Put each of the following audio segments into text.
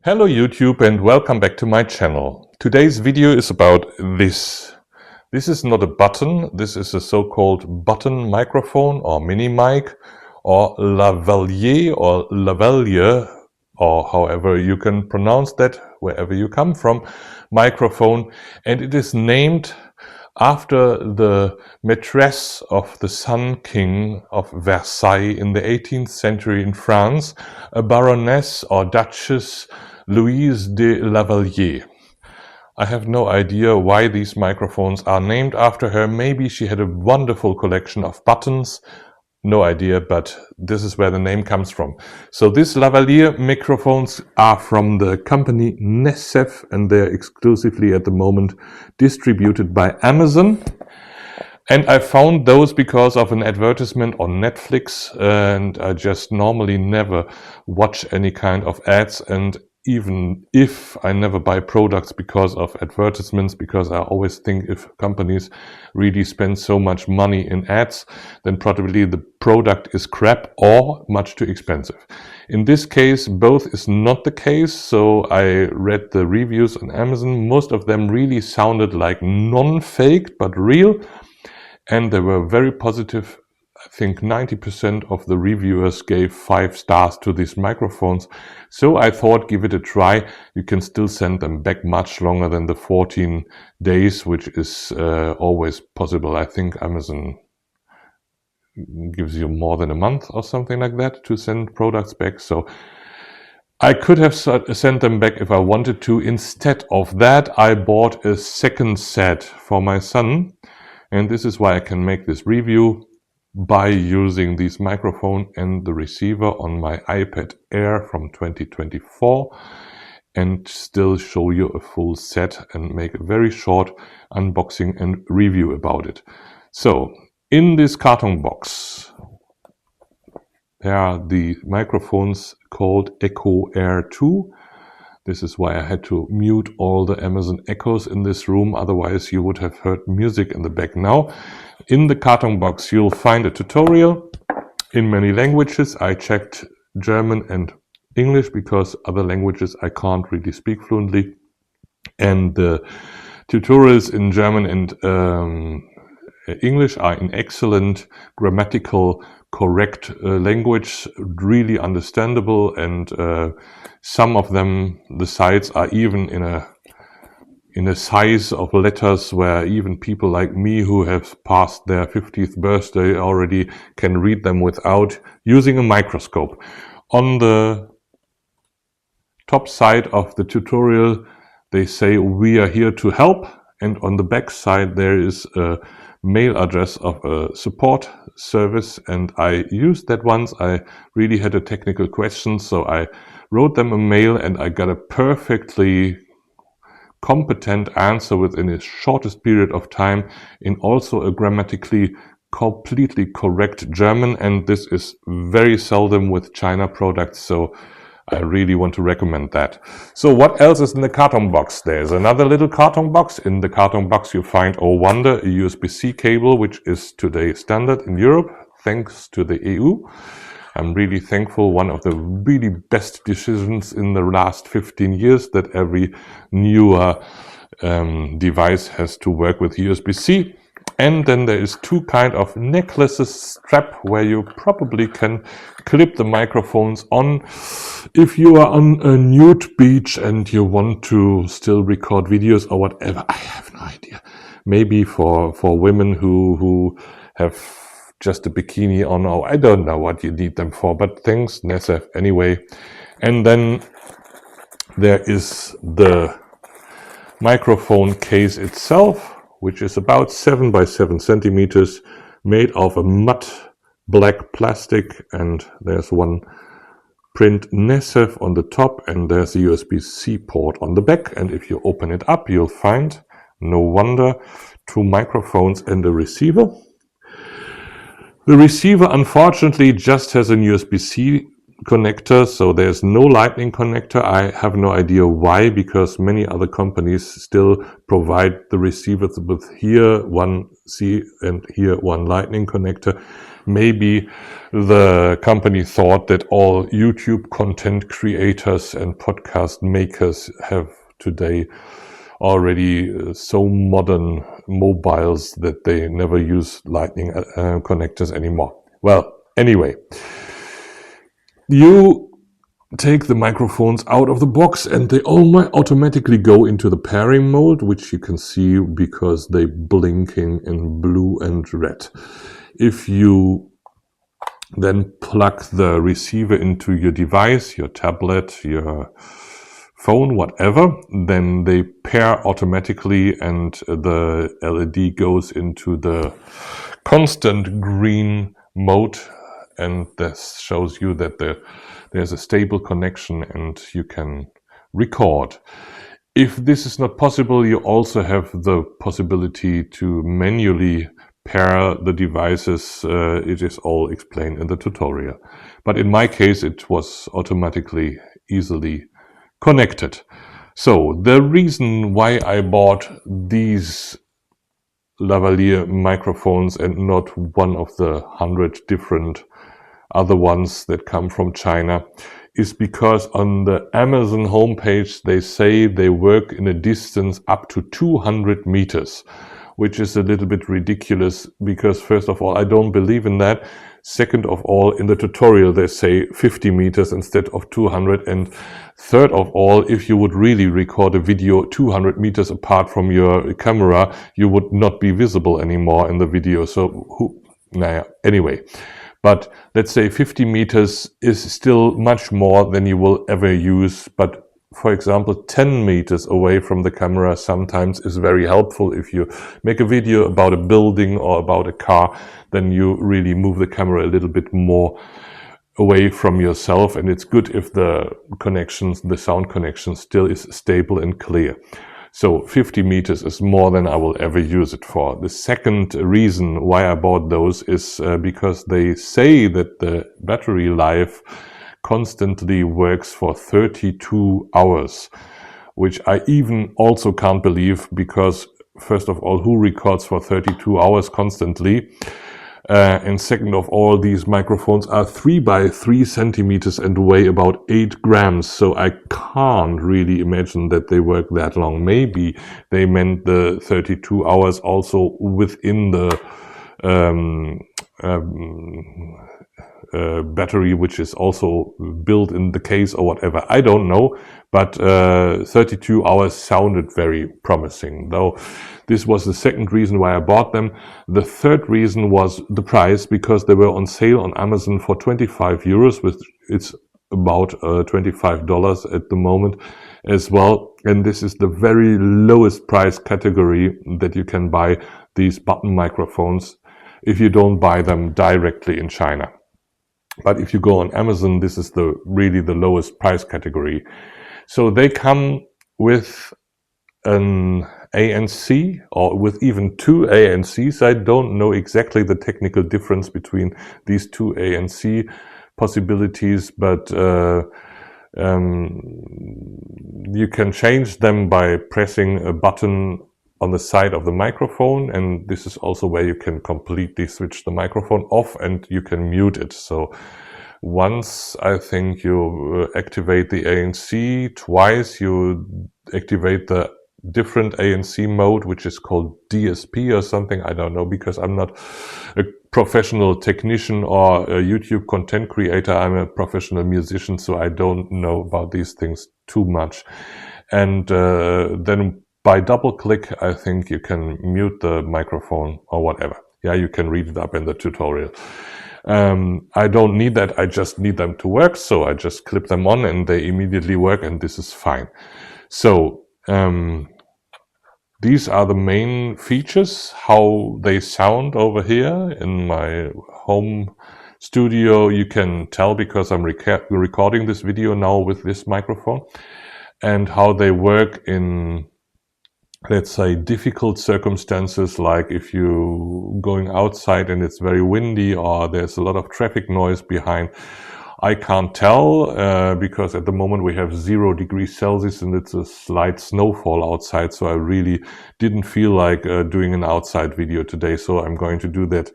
Hello YouTube and welcome back to my channel. Today's video is about this. This is not a button, this is a so-called button microphone or mini mic or Lavalier or however you can pronounce that wherever you come from, microphone, and it is named after the maitresse of the Sun King of Versailles in the 18th century in France, a Baroness or Duchess Louise de Lavalier. I have no idea why these microphones are named after her. Maybe she had a wonderful collection of buttons. No idea, but this is where the name comes from. So these Lavalier microphones are from the company Neceff, and they're exclusively at the moment distributed by Amazon. And I found those because of an advertisement on Netflix, and I just normally never watch any kind of ads, and even if I never buy products because of advertisements, because I always think if companies really spend so much money in ads, then probably the product is crap or much too expensive. In this case, both is not the case. So I read the reviews on Amazon. Most of them really sounded like non-fake, but real. And they were very positive. I think 90% of the reviewers gave 5 stars to these microphones. So I thought, give it a try. You can still send them back much longer than the 14 days, which is always possible. I think Amazon gives you more than a month or something like that to send products back. So I could have sent them back if I wanted to. Instead of that, I bought a second set for my son. And this is why I can make this review by using this microphone and the receiver on my iPad Air from 2024 and still show you a full set and make a very short unboxing and review about it. So in this carton box there are the microphones called Echo Air 2. This is why I had to mute all the Amazon echoes in this room, otherwise you would have heard music in the back now. In the carton box you'll find a tutorial in many languages. I checked German and English because other languages I can't really speak fluently. And the tutorials in German and English are in excellent grammatical correct language, really understandable, and some of them, the sides are even in a size of letters where even people like me who have passed their 50th birthday already can read them without using a microscope. On the top side of the tutorial they say we are here to help, and on the back side there is a mail address of a support service, and I used that once. I really had a technical question, so I wrote them a mail and I got a perfectly competent answer within the shortest period of time in also a grammatically completely correct German, and this is very seldom with China products, so I really want to recommend that. So what else is in the carton box? There's another little carton box. In the carton box you find, oh wonder, a USB-C cable, which is today standard in Europe thanks to the EU. I'm really thankful. One of the really best decisions in the last 15 years that every newer device has to work with USB-C. And then there is 2 kind of necklaces strap where you probably can clip the microphones on if you are on a nude beach and you want to still record videos or whatever. I have no idea. Maybe for women who have just a bikini on, or I don't know what you need them for, but thanks Neceff anyway. And then there is the microphone case itself, which is about 7 by 7 centimeters, made of a matte black plastic, and there's one print Neceff on the top, and there's a USB-C port on the back. And if you open it up, you'll find, no wonder, 2 microphones and a receiver. The receiver unfortunately just has a USB-C connector, so there's no lightning connector. I have no idea why, because many other companies still provide the receivers with here one see and hear one lightning connector. Maybe the company thought that all YouTube content creators and podcast makers have today already so modern mobiles that they never use lightning connectors anymore. Well, anyway, you take the microphones out of the box and they automatically go into the pairing mode, which you can see because they're blinking in blue and red. If you then plug the receiver into your device, your tablet, your phone, whatever, then they pair automatically and the LED goes into the constant green mode, and this shows you that there's a stable connection and you can record. If this is not possible, you also have the possibility to manually pair the devices. It is all explained in the tutorial. But in my case, it was automatically easily connected. So the reason why I bought these Lavalier microphones and not one of the 100 different other ones that come from China is because on the Amazon homepage they say they work in a distance up to 200 meters, which is a little bit ridiculous because first of all, I don't believe in that. Second of all, in the tutorial they say 50 meters instead of 200. And third of all, if you would really record a video 200 meters apart from your camera, you would not be visible anymore in the video. So, anyway. But let's say 50 meters is still much more than you will ever use. But for example, 10 meters away from the camera sometimes is very helpful. If you make a video about a building or about a car, then you really move the camera a little bit more away from yourself. And it's good if the sound connection still is stable and clear. So 50 meters is more than I will ever use it for. The second reason why I bought those is because they say that the battery life constantly works for 32 hours, which I even also can't believe because, first of all, who records for 32 hours constantly? And second of all, these microphones are 3 by 3 centimeters and weigh about 8 grams. So I can't really imagine that they work that long. Maybe they meant the 32 hours also within the battery, which is also built in the case or whatever. I don't know, but 32 hours sounded very promising, though. This was the second reason why I bought them. The third reason was the price, because they were on sale on Amazon for 25 euros, which it's about $25 at the moment as well. And this is the very lowest price category that you can buy these button microphones if you don't buy them directly in China. But if you go on Amazon, this is really the lowest price category. So they come with an ANC or with even 2 ANCs. I don't know exactly the technical difference between these 2 ANC possibilities, but you can change them by pressing a button on the side of the microphone, and this is also where you can completely switch the microphone off and you can mute it. So once I think you activate the ANC, twice you activate the different ANC mode, which is called DSP or something. I don't know, because I'm not a professional technician or a YouTube content creator. I'm a professional musician, so I don't know about these things too much. And then by double click, I think you can mute the microphone or whatever. Yeah, you can read it up in the tutorial. I don't need that. I just need them to work. So I just clip them on and they immediately work, and this is fine. So these are the main features, how they sound over here in my home studio. You can tell because I'm recording this video now with this microphone, and how they work in, let's say, difficult circumstances, like if you're going outside and it's very windy or there's a lot of traffic noise behind. I can't tell because at the moment we have 0 degrees Celsius and it's a slight snowfall outside, so I really didn't feel like doing an outside video today. So I'm going to do that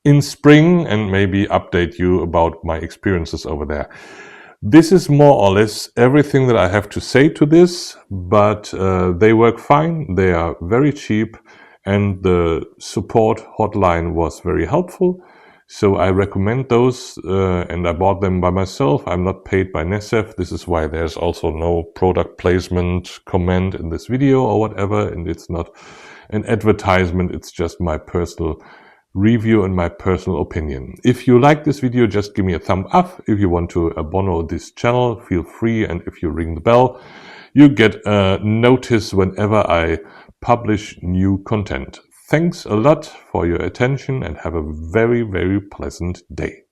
in spring and maybe update you about my experiences over there. This is more or less everything that I have to say to this, but they work fine, they are very cheap, and the support hotline was very helpful. So I recommend those, and I bought them by myself. I'm not paid by Neceff. This is why there's also no product placement comment in this video or whatever, and it's not an advertisement, it's just my personal review and my personal opinion. If you like this video, just give me a thumb up. If you want to abono this channel, feel free, and if you ring the bell, you get a notice whenever I publish new content. Thanks a lot for your attention and have a very, very pleasant day.